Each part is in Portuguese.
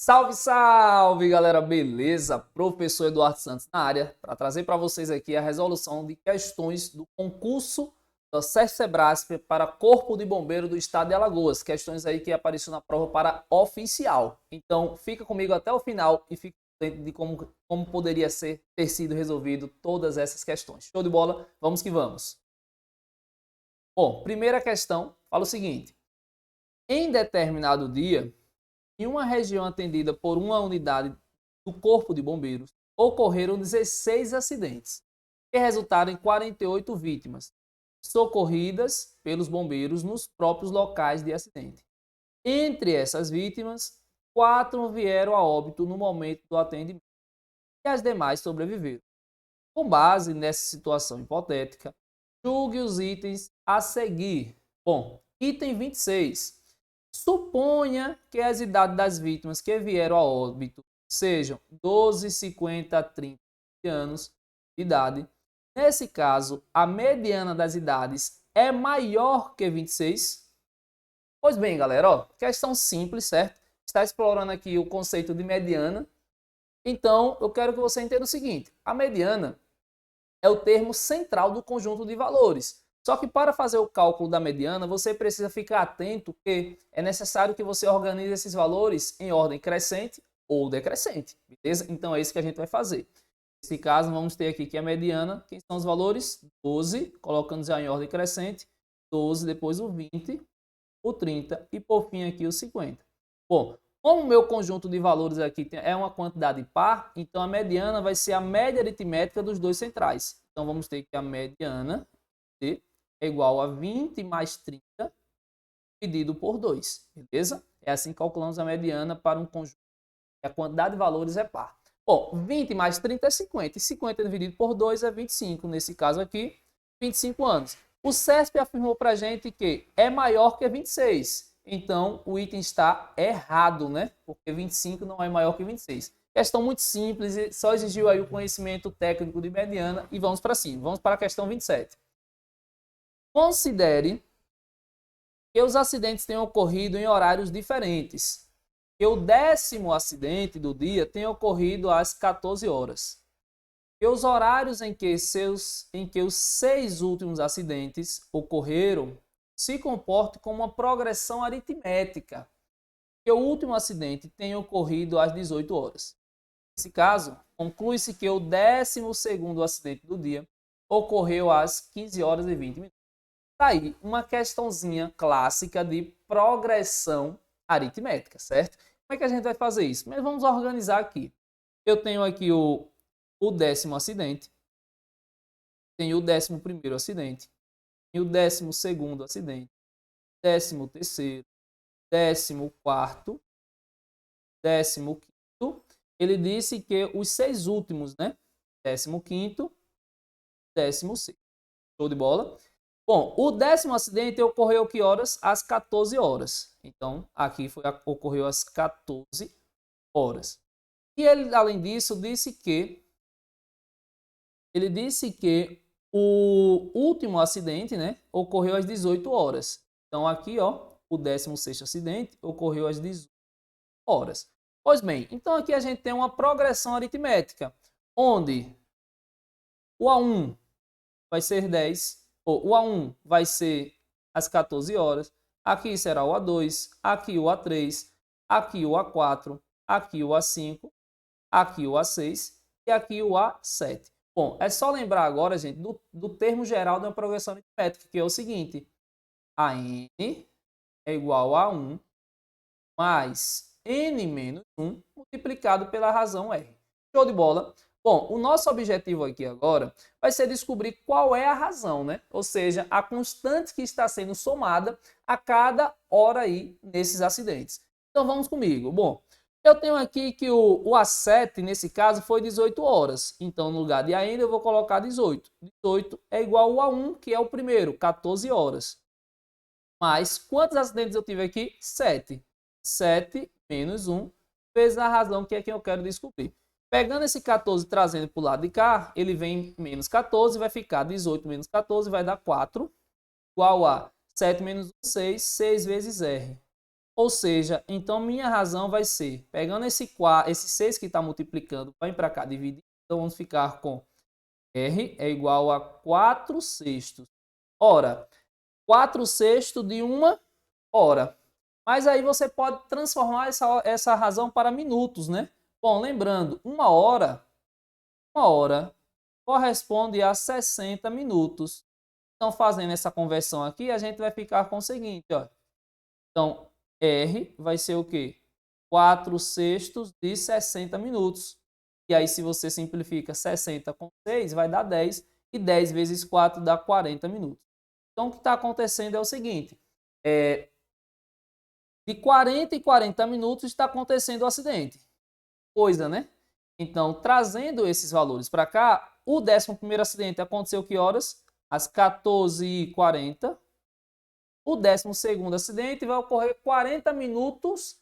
Salve, salve, galera, beleza? Professor Eduardo Santos na área para trazer para vocês aqui a resolução de questões do concurso da SESC-Sebrasp para Corpo de Bombeiro do Estado de Alagoas. Questões aí que apareceram na prova para oficial. Então, fica comigo até o final e fica dentro de como poderia ter sido resolvido todas essas questões. Show de bola? Vamos que vamos. Bom, primeira questão fala o seguinte: em determinado dia, em uma região atendida por uma unidade do Corpo de Bombeiros, ocorreram 16 acidentes, que resultaram em 48 vítimas, socorridas pelos bombeiros nos próprios locais de acidente. Entre essas vítimas, 4 vieram a óbito no momento do atendimento e as demais sobreviveram. Com base nessa situação hipotética, julgue os itens a seguir. Bom, item 26. Suponha que as idades das vítimas que vieram a óbito sejam 12, 50, 30 anos de idade. Nesse caso, a mediana das idades é maior que 26? Pois bem, galera, ó, questão simples, certo? Está explorando aqui o conceito de mediana. Então, eu quero que você entenda o seguinte: a mediana é o termo central do conjunto de valores. Só que para fazer o cálculo da mediana, você precisa ficar atento que é necessário que você organize esses valores em ordem crescente ou decrescente, beleza? Então é isso que a gente vai fazer. Nesse caso, vamos ter aqui que a mediana, quem são os valores? 12, colocando já em ordem crescente, 12, depois o 20, o 30 e por fim aqui o 50. Bom, como o meu conjunto de valores aqui é uma quantidade par, então a mediana vai ser a média aritmética dos dois centrais. Então vamos ter que a mediana é igual a 20 mais 30 dividido por 2, beleza? É assim que calculamos a mediana para um conjunto. A quantidade de valores é par. Bom, 20 mais 30 é 50. E 50 dividido por 2 é 25. Nesse caso aqui, 25 anos. O CESP afirmou para a gente que é maior que 26. Então, o item está errado, né? Porque 25 não é maior que 26. Questão muito simples, só exigiu aí o conhecimento técnico de mediana e vamos para cima. Vamos para a questão 27. Considere que os acidentes tenham ocorrido em horários diferentes. Que o 10º acidente do dia tenha ocorrido às 14 horas. Que os horários em que os 6 últimos acidentes ocorreram se comportem como uma progressão aritmética. Que o último acidente tenha ocorrido às 18 horas. Nesse caso, conclui-se que o 12º acidente do dia ocorreu às 15 horas e 20 minutos. Tá aí uma questãozinha clássica de progressão aritmética, certo? Como é que a gente vai fazer isso? Mas vamos organizar aqui. Eu tenho aqui o 10º acidente, tenho o 11º acidente, tenho o 12º acidente, 13º, 14º, 15º. Ele disse que os 6 últimos, né? 15º, 16º. Show de bola? Bom, o 10º acidente ocorreu que horas? Às 14 horas. Então, aqui ocorreu às 14 horas. E ele, além disso, ele disse que o último acidente, né, ocorreu às 18 horas. Então, aqui, ó, o 16º acidente ocorreu às 18 horas. Pois bem, então aqui a gente tem uma progressão aritmética, onde o A1 vai ser 10, ou o A1 vai ser às 14 horas, aqui será o A2, aqui o A3, aqui o A4, aqui o A5, aqui o A6 e aqui o A7. Bom, é só lembrar agora, gente, do termo geral de uma progressão aritmética, que é o seguinte: a n é igual a 1 mais n menos 1 multiplicado pela razão r. Show de bola? Bom, o nosso objetivo aqui agora vai ser descobrir qual é a razão, né? Ou seja, a constante que está sendo somada a cada hora aí nesses acidentes. Então vamos comigo. Bom, eu tenho aqui que o A7, nesse caso, foi 18 horas. Então, no lugar de ainda, eu vou colocar 18. 18 é igual ao A1, que é o primeiro, 14 horas. Mas quantos acidentes eu tive aqui? 7. 7 menos 1 vezes a razão, que é quem eu quero descobrir. Pegando esse 14 e trazendo para o lado de cá, ele vem menos 14, vai ficar 18 menos 14, vai dar 4, igual a 7 menos 1, 6, 6 vezes R. Ou seja, então minha razão vai ser, pegando esse 6 que está multiplicando, vai para cá, dividir. Então vamos ficar com R é igual a 4 sextos. Ora, 4 sextos de 1 hora. Mas aí você pode transformar essa razão para minutos, né? Bom, lembrando, uma hora corresponde a 60 minutos. Então, fazendo essa conversão aqui, a gente vai ficar com o seguinte, ó. Então, R vai ser o quê? 4 sextos de 60 minutos. E aí, se você simplifica 60 com 6, vai dar 10. E 10 vezes 4 dá 40 minutos. Então, o que está acontecendo é o seguinte. De 40 em 40 minutos está acontecendo o acidente. Coisa, né? Então, trazendo esses valores para cá, o 11º acidente aconteceu que horas? Às 14h40. O 12º acidente vai ocorrer 40 minutos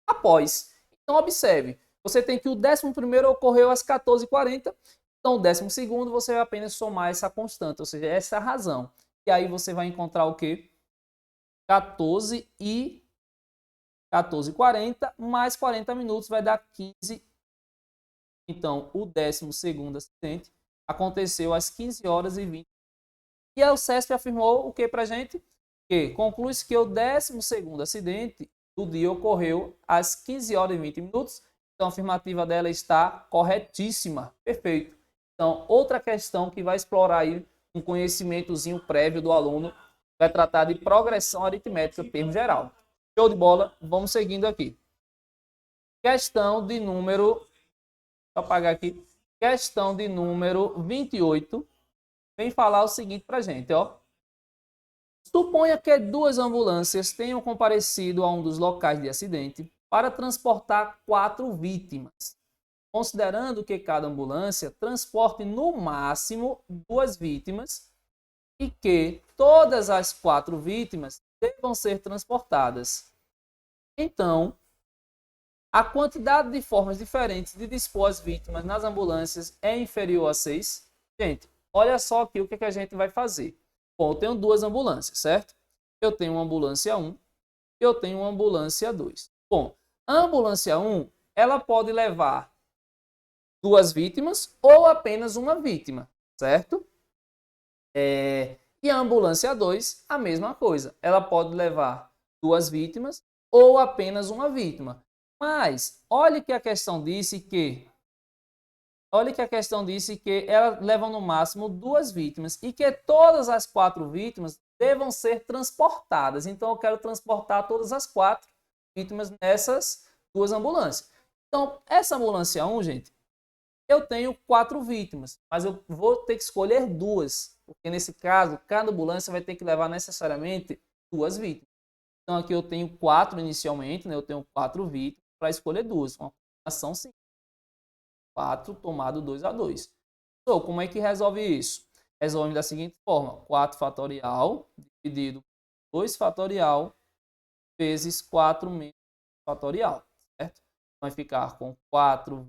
após. Então, observe, você tem que o 11º ocorreu às 14h40, então o 12º você vai apenas somar essa constante, ou seja, essa razão. E aí você vai encontrar o quê? 14h40 mais 40 minutos vai dar 15. Então, o 12º acidente aconteceu às 15h20. E aí o CESP afirmou o que para a gente? Que conclui-se que o 12º acidente do dia ocorreu às 15h20. Então, a afirmativa dela está corretíssima. Perfeito. Então, outra questão que vai explorar aí um conhecimentozinho prévio do aluno vai tratar de progressão aritmética, termo geral. Show de bola? Vamos seguindo aqui. Questão de número... Vou apagar aqui. Questão de número 28. Vem falar o seguinte para a gente, ó. Suponha que 2 ambulâncias tenham comparecido a um dos locais de acidente para transportar 4 vítimas, considerando que cada ambulância transporte no máximo 2 vítimas e que todas as 4 vítimas devam ser transportadas. Então, a quantidade de formas diferentes de dispor as vítimas nas ambulâncias é inferior a 6? Gente, olha só aqui o que a gente vai fazer. Bom, eu tenho 2 ambulâncias, certo? Eu tenho uma ambulância 1 e eu tenho uma ambulância 2. Bom, a ambulância 1, ela pode levar 2 vítimas ou apenas uma vítima, certo? E a ambulância 2, a mesma coisa. Ela pode levar 2 vítimas ou apenas uma vítima. Mas, olha que a questão disse que ela leva no máximo 2 vítimas e que todas as 4 vítimas devam ser transportadas. Então, eu quero transportar todas as 4 vítimas nessas 2 ambulâncias. Então, essa ambulância 1, gente, eu tenho 4 vítimas, mas eu vou ter que escolher 2, porque nesse caso, cada ambulância vai ter que levar necessariamente 2 vítimas. Então, aqui eu tenho 4 inicialmente, né? Eu tenho 4 vítimas para escolher 2, uma combinação sim. 4 tomado 2/2. Então, como é que resolve isso? Resolve da seguinte forma: 4 fatorial dividido por 2 fatorial vezes 4 menos fatorial, certo? Vai ficar com 4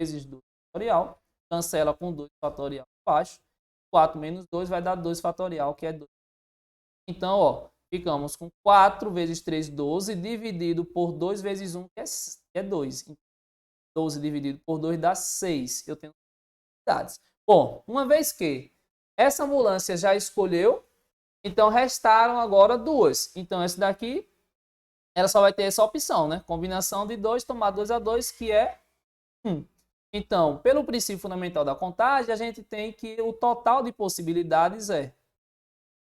vezes 2 fatorial, cancela com 2 fatorial abaixo, 4 menos 2 vai dar 2 fatorial, que é 2. Então, ó, ficamos com 4 vezes 3, 12, dividido por 2 vezes 1, que é 2. 12 dividido por 2 dá 6. Eu tenho unidades. Bom, uma vez que essa ambulância já escolheu, então restaram agora 2. Então, essa daqui, ela só vai ter essa opção, né? Combinação de 2, tomar 2/2, que é 1. Então, pelo princípio fundamental da contagem, a gente tem que o total de possibilidades é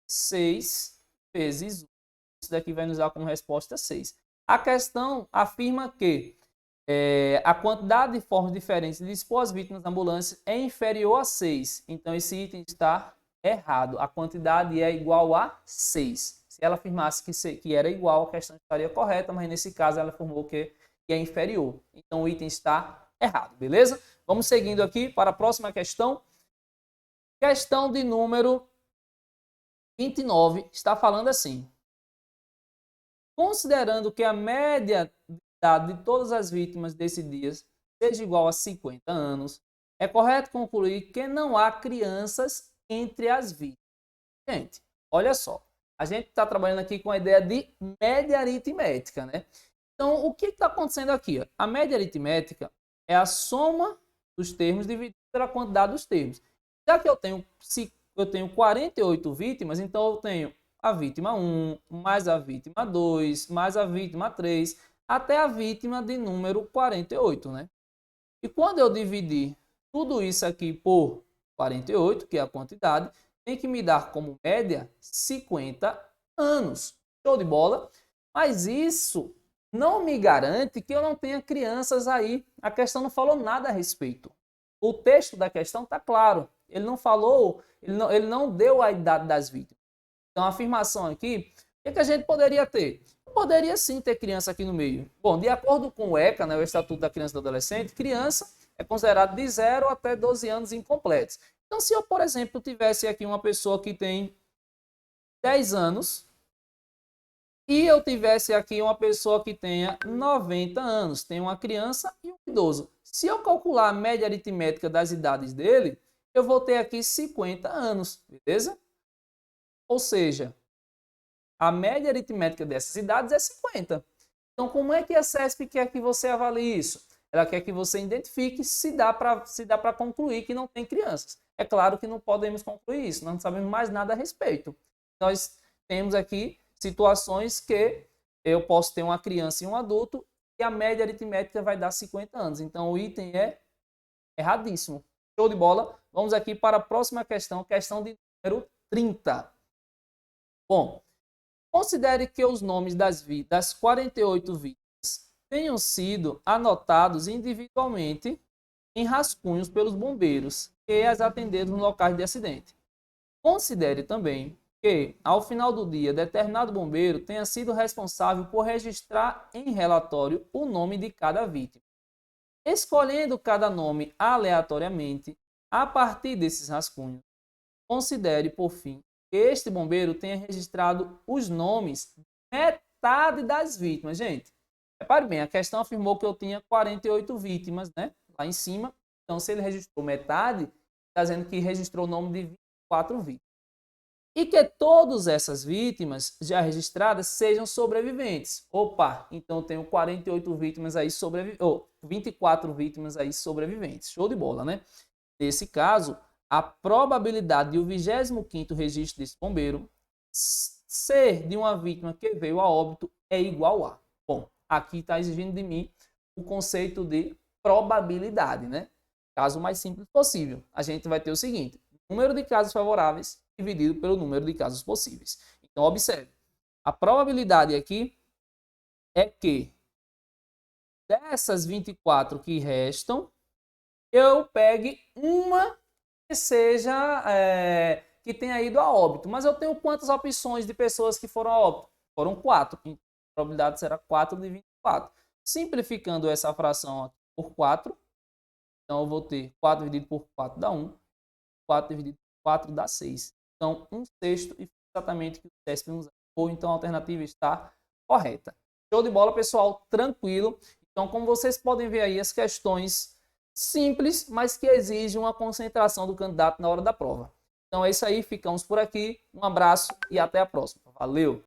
6 vezes 1. Isso daqui vai nos dar como resposta 6. A questão afirma que a quantidade de formas diferentes de dispor as vítimas na ambulância é inferior a 6. Então, esse item está errado. A quantidade é igual a 6. Se ela afirmasse que era igual, a questão estaria correta, mas nesse caso ela afirmou que é inferior. Então, o item está errado, beleza? Vamos seguindo aqui para a próxima questão. Questão de número 29 está falando assim: considerando que a média de todas as vítimas desse dia seja igual a 50 anos, é correto concluir que não há crianças entre as vítimas. Gente, olha só. A gente está trabalhando aqui com a ideia de média aritmética, né? Então, o que está acontecendo aqui? Ó? A média aritmética é a soma dos termos dividido pela quantidade dos termos. Já que eu tenho 48 vítimas, então eu tenho a vítima 1, mais a vítima 2, mais a vítima 3, até a vítima de número 48, né? E quando eu dividir tudo isso aqui por 48, que é a quantidade, tem que me dar como média 50 anos. Show de bola? Mas isso não me garante que eu não tenha crianças aí. A questão não falou nada a respeito. O texto da questão está claro. Ele não falou, ele não deu a idade das vítimas. Então, a afirmação aqui, o que a gente poderia ter? Poderia sim ter criança aqui no meio. Bom, de acordo com o ECA, né, o Estatuto da Criança e do Adolescente, criança é considerado de 0 até 12 anos incompletos. Então, se eu, por exemplo, tivesse aqui uma pessoa que tem 10 anos e eu tivesse aqui uma pessoa que tenha 90 anos, tem uma criança e um idoso. Se eu calcular a média aritmética das idades dele, eu vou ter aqui 50 anos, beleza? Ou seja, a média aritmética dessas idades é 50. Então, como é que a CESP quer que você avalie isso? Ela quer que você identifique se dá para concluir que não tem crianças. É claro que não podemos concluir isso, nós não sabemos mais nada a respeito. Nós temos aqui situações que eu posso ter uma criança e um adulto e a média aritmética vai dar 50 anos. Então, o item é erradíssimo. Show de bola? Vamos aqui para a próxima questão, questão de número 30. Bom, considere que os nomes das 48 vítimas tenham sido anotados individualmente em rascunhos pelos bombeiros que as atenderam no local de acidente. Considere também que, ao final do dia, determinado bombeiro tenha sido responsável por registrar em relatório o nome de cada vítima. Escolhendo cada nome aleatoriamente, a partir desses rascunhos, considere, por fim, que este bombeiro tenha registrado os nomes de metade das vítimas. Gente, repare bem, a questão afirmou que eu tinha 48 vítimas, né? Lá em cima. Então, se ele registrou metade, está dizendo que registrou o nome de 24 vítimas. E que todas essas vítimas já registradas sejam sobreviventes. Opa, então eu tenho 48 vítimas aí 24 vítimas aí sobreviventes. Show de bola, né? Nesse caso, a probabilidade de o 25º registro desse bombeiro ser de uma vítima que veio a óbito é igual a. Bom, aqui está exigindo de mim o conceito de probabilidade, né? Caso mais simples possível. A gente vai ter o seguinte: número de casos favoráveis dividido pelo número de casos possíveis. Então, observe. A probabilidade aqui é que dessas 24 que restam, eu pegue uma que seja que tenha ido a óbito. Mas eu tenho quantas opções de pessoas que foram a óbito? Foram 4. Então, a probabilidade será 4 de 24. Simplificando essa fração aqui por 4, então eu vou ter 4 dividido por 4 dá 1, 4 dividido por 4 dá 6. Então, 1/6 e exatamente o que o CESP nos ou então a alternativa está correta. Show de bola, pessoal, tranquilo. Então, como vocês podem ver aí, as questões simples, mas que exigem uma concentração do candidato na hora da prova. Então é isso aí, ficamos por aqui. Um abraço e até a próxima. Valeu!